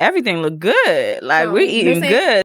everything looked good. Like, So, we're eating this good.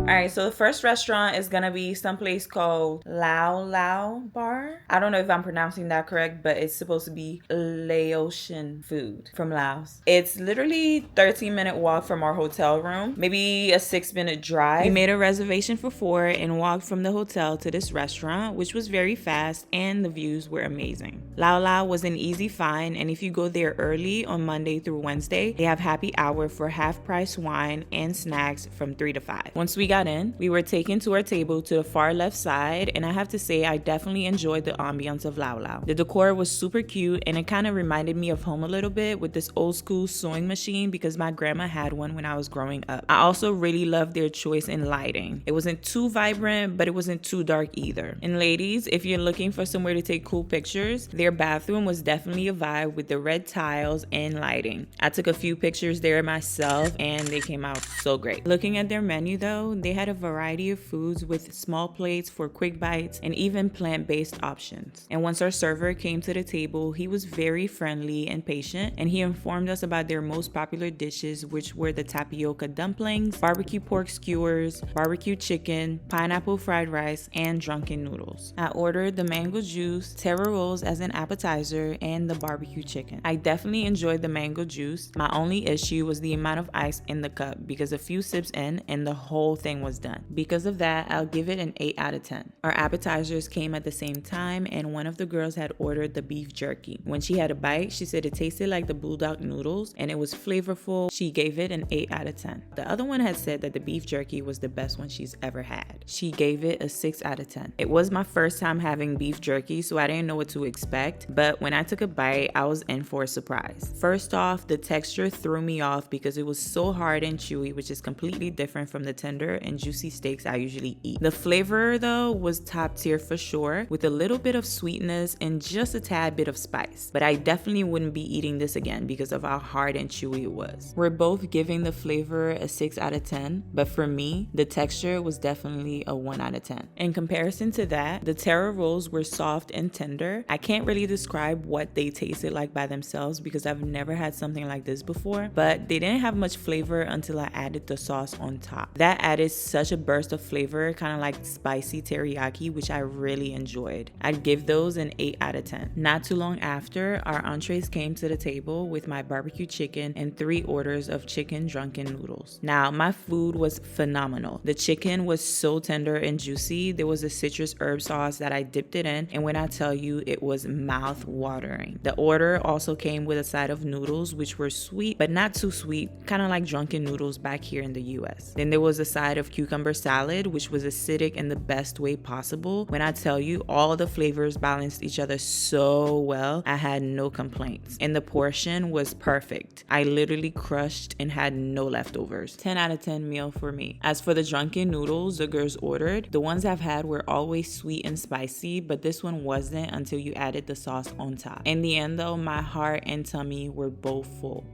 Alright, so the first restaurant is gonna be someplace called Lao Lao Bar. I don't know if I'm pronouncing that correct, but it's supposed to be Laotian food from Laos. It's literally 13-minute walk from our hotel room, maybe a 6-minute drive. We made a reservation for 4 and walked from the hotel to this restaurant, which was very fast and the views were amazing. Lao Lao was an easy find, and if you go there early on Monday through Wednesday, they have happy hour for half-price wine and snacks from 3 to 5. Once we got in, we were taken to our table to the far left side, and I have to say I definitely enjoyed the ambiance of Lao Lao. The decor was super cute, and it kind of reminded me of home a little bit with this old school sewing machine because my grandma had one when I was growing up. I also really loved their choice in lighting. It wasn't too vibrant, but it wasn't too dark either. And ladies, if you're looking for somewhere to take cool pictures, their bathroom was definitely a vibe with the red tiles and lighting. I took a few pictures there myself, and they came out so great. Looking at their menu though, they had a variety of foods with small plates for quick bites and even plant-based options. And once our server came to the table, he was very friendly and patient, and he informed us about their most popular dishes, which were the tapioca dumplings, barbecue pork skewers, barbecue chicken, pineapple fried rice, and drunken noodles. I ordered the mango juice, taro rolls as an appetizer, and the barbecue chicken. I definitely enjoyed the mango juice. My only issue was the amount of ice in the cup because a few sips in and the whole thing was done. Because of that, I'll give it an 8 out of 10. Our appetizers came at the same time, and one of the girls had ordered the beef jerky. When she had a bite, she said it tasted like the bulldog noodles and it was flavorful. She gave it an 8 out of 10. The other one had said that the beef jerky was the best one she's ever had. She gave it a 6 out of 10. It was my first time having beef jerky, so I didn't know what to expect, but when I took a bite, I was in for a surprise. First off, the texture threw me off because it was so hard and chewy, which is completely different from the tender and juicy steaks I usually eat. The flavor though was top tier for sure, with a little bit of sweetness and just a tad bit of spice, but I definitely wouldn't be eating this again because of how hard and chewy it was. We're both giving the flavor a 6 out of 10, but for me, the texture was definitely a 1 out of 10. In comparison to that, the taro rolls were soft and tender. I can't really describe what they tasted like by themselves because I've never had something like this before, but they didn't have much flavor until I added the sauce on top. That added such a burst of flavor, kind of like spicy teriyaki, which I really enjoyed. I'd give those an 8 out of 10. Not too long after, our entrees came to the table with my barbecue chicken and 3 orders of chicken drunken noodles. Now, my food was phenomenal. The chicken was so tender and juicy. There was a citrus herb sauce that I dipped it in, and when I tell you, it was mouth watering. The order also came with a side of noodles, which were sweet, but not too sweet, kind of like drunken noodles back here in the US. Then there was a side of cucumber salad, which was acidic in the best way possible. When I tell you, all the flavors balanced each other so well, I had no complaints. And the portion was perfect. I literally crushed and had no leftovers. 10 out of 10 meal for me. As for the drunken noodles the girls ordered, the ones I've had were always sweet and spicy, but this one wasn't until you added the sauce on top. In the end though, my heart and tummy were both full.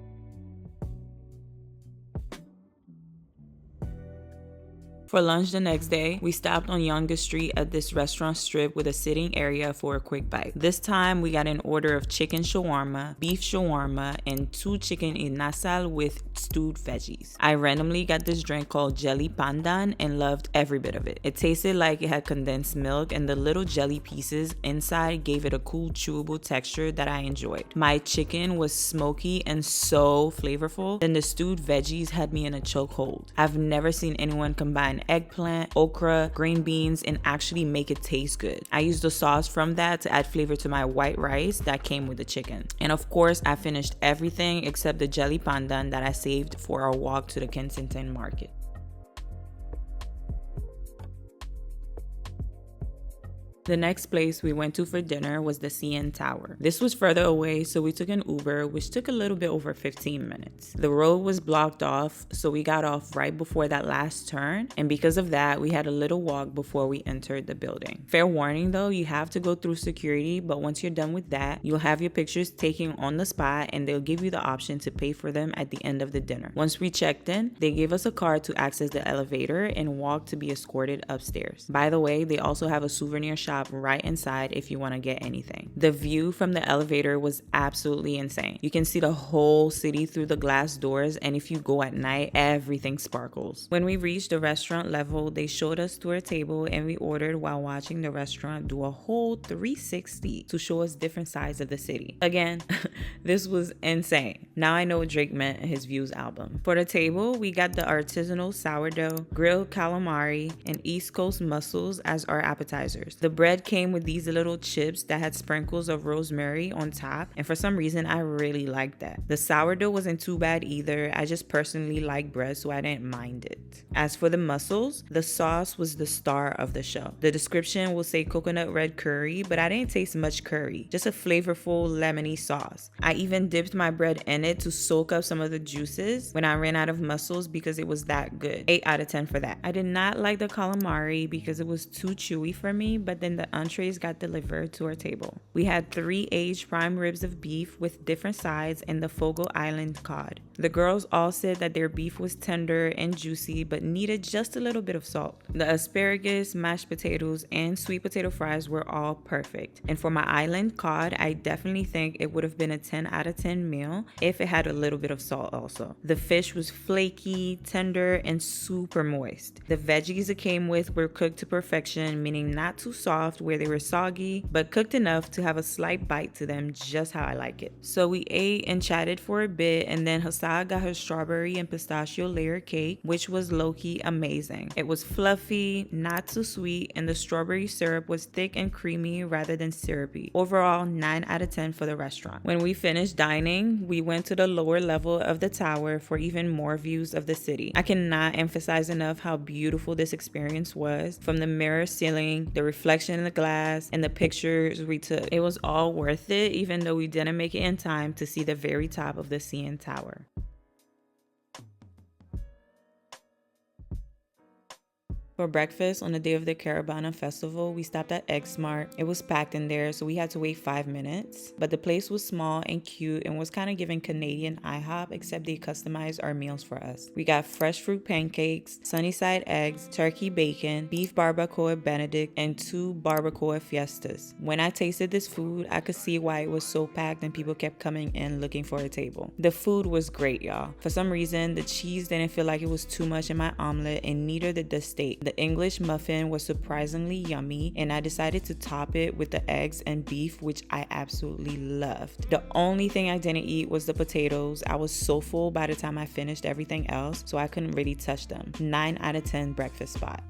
For lunch the next day, we stopped on Younger Street at this restaurant strip with a sitting area for a quick bite. This time, we got an order of chicken shawarma, beef shawarma, and 2 chicken inasal with stewed veggies. I randomly got this drink called jelly pandan and loved every bit of it. It tasted like it had condensed milk, and the little jelly pieces inside gave it a cool chewable texture that I enjoyed. My chicken was smoky and so flavorful, then the stewed veggies had me in a chokehold. I've never seen anyone combine eggplant, okra, green beans, and actually make it taste good. I used the sauce from that to add flavor to my white rice that came with the chicken. And of course, I finished everything except the jelly pandan that I saved for our walk to the Kensington market. The next place we went to for dinner was the CN Tower. This was further away, so we took an Uber, which took a little bit over 15 minutes. The road was blocked off, so we got off right before that last turn, and because of that, we had a little walk before we entered the building. Fair warning though, you have to go through security, but once you're done with that, you'll have your pictures taken on the spot, and they'll give you the option to pay for them at the end of the dinner. Once we checked in, they gave us a card to access the elevator and walk to be escorted upstairs. By the way, they also have a souvenir shop stop right inside if you want to get anything. The view from the elevator was absolutely insane. You can see the whole city through the glass doors, and if you go at night, everything sparkles. When we reached the restaurant level, they showed us to our table and we ordered while watching the restaurant do a whole 360 to show us different sides of the city. Again, this was insane. Now I know what Drake meant in his Views album. For the table, we got the artisanal sourdough, grilled calamari, and East Coast mussels as our appetizers. The bread came with these little chips that had sprinkles of rosemary on top, and for some reason I really liked that. The sourdough wasn't too bad either. I just personally like bread, so I didn't mind it. As for the mussels, the sauce was the star of the show. The description will say coconut red curry, but I didn't taste much curry, just a flavorful lemony sauce. I even dipped my bread in it to soak up some of the juices when I ran out of mussels because it was that good. 8 out of 10 for that. I did not like the calamari because it was too chewy for me, but then the entrees got delivered to our table. We had 3 aged prime ribs of beef with different sides and the Fogo Island cod. The girls all said that their beef was tender and juicy but needed just a little bit of salt. The asparagus, mashed potatoes, and sweet potato fries were all perfect. And for my island cod, I definitely think it would have been a 10 out of 10 meal if it had a little bit of salt also. The fish was flaky, tender, and super moist. The veggies it came with were cooked to perfection, meaning not too soft where they were soggy, but cooked enough to have a slight bite to them, just how I like it. So we ate and chatted for a bit, and then Hassan got her strawberry and pistachio layer cake, which was low-key amazing. It was fluffy, not too sweet, and the strawberry syrup was thick and creamy rather than syrupy. Overall, 9 out of 10 for the restaurant. When we finished dining, we went to the lower level of the tower for even more views of the city. I cannot emphasize enough how beautiful this experience was, from the mirror ceiling, the reflection in the glass, and the pictures we took. It was all worth it, even though we didn't make it in time to see the very top of the CN Tower. For breakfast on the day of the Caribana festival, we stopped at Egg Smart. It was packed in there, so we had to wait 5 minutes. But the place was small and cute and was kind of giving Canadian IHOP, except they customized our meals for us. We got fresh fruit pancakes, sunny side eggs, turkey bacon, beef barbacoa benedict, and 2 barbacoa fiestas. When I tasted this food, I could see why it was so packed and people kept coming in looking for a table. The food was great, y'all. For some reason, the cheese didn't feel like it was too much in my omelet, and neither did the steak. The English muffin was surprisingly yummy, and I decided to top it with the eggs and beef, which I absolutely loved. The only thing I didn't eat was the potatoes. I was so full by the time I finished everything else, so I couldn't really touch them. 9 out of 10 breakfast spot.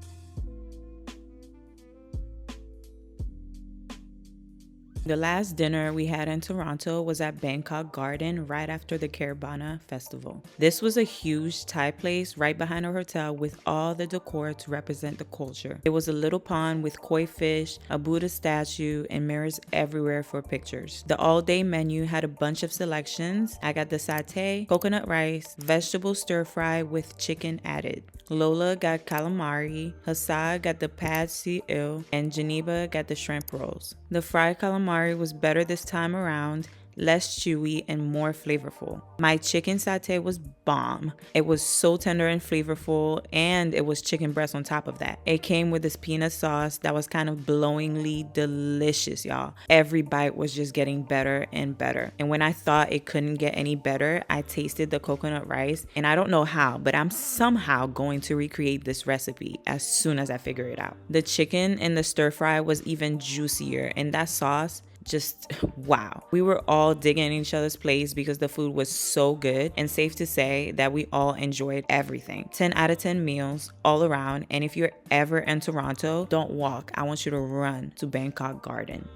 The last dinner we had in Toronto was at Bangkok Garden right after the Caribana festival. This was a huge Thai place right behind our hotel with all the decor to represent the culture. It was a little pond with koi fish, a Buddha statue, and mirrors everywhere for pictures. The all-day menu had a bunch of selections. I got the satay, coconut rice, vegetable stir-fry with chicken added. Lola got calamari, Hassan got the pad see ew, and Geneva got the shrimp rolls. The fried calamari was better this time around, less chewy and more flavorful. My chicken satay was bomb. It was so tender and flavorful, and it was chicken breast on top of that. It came with this peanut sauce that was kind of blowingly delicious, y'all. Every bite was just getting better and better. And when I thought it couldn't get any better, I tasted the coconut rice, and I don't know how, but I'm somehow going to recreate this recipe as soon as I figure it out. The chicken in the stir fry was even juicier, and that sauce, just wow. We were all digging in each other's plates because the food was so good, and safe to say that we all enjoyed everything. 10 out of 10 meals all around, and if you're ever in Toronto, don't walk. I want you to run to Bangkok Garden.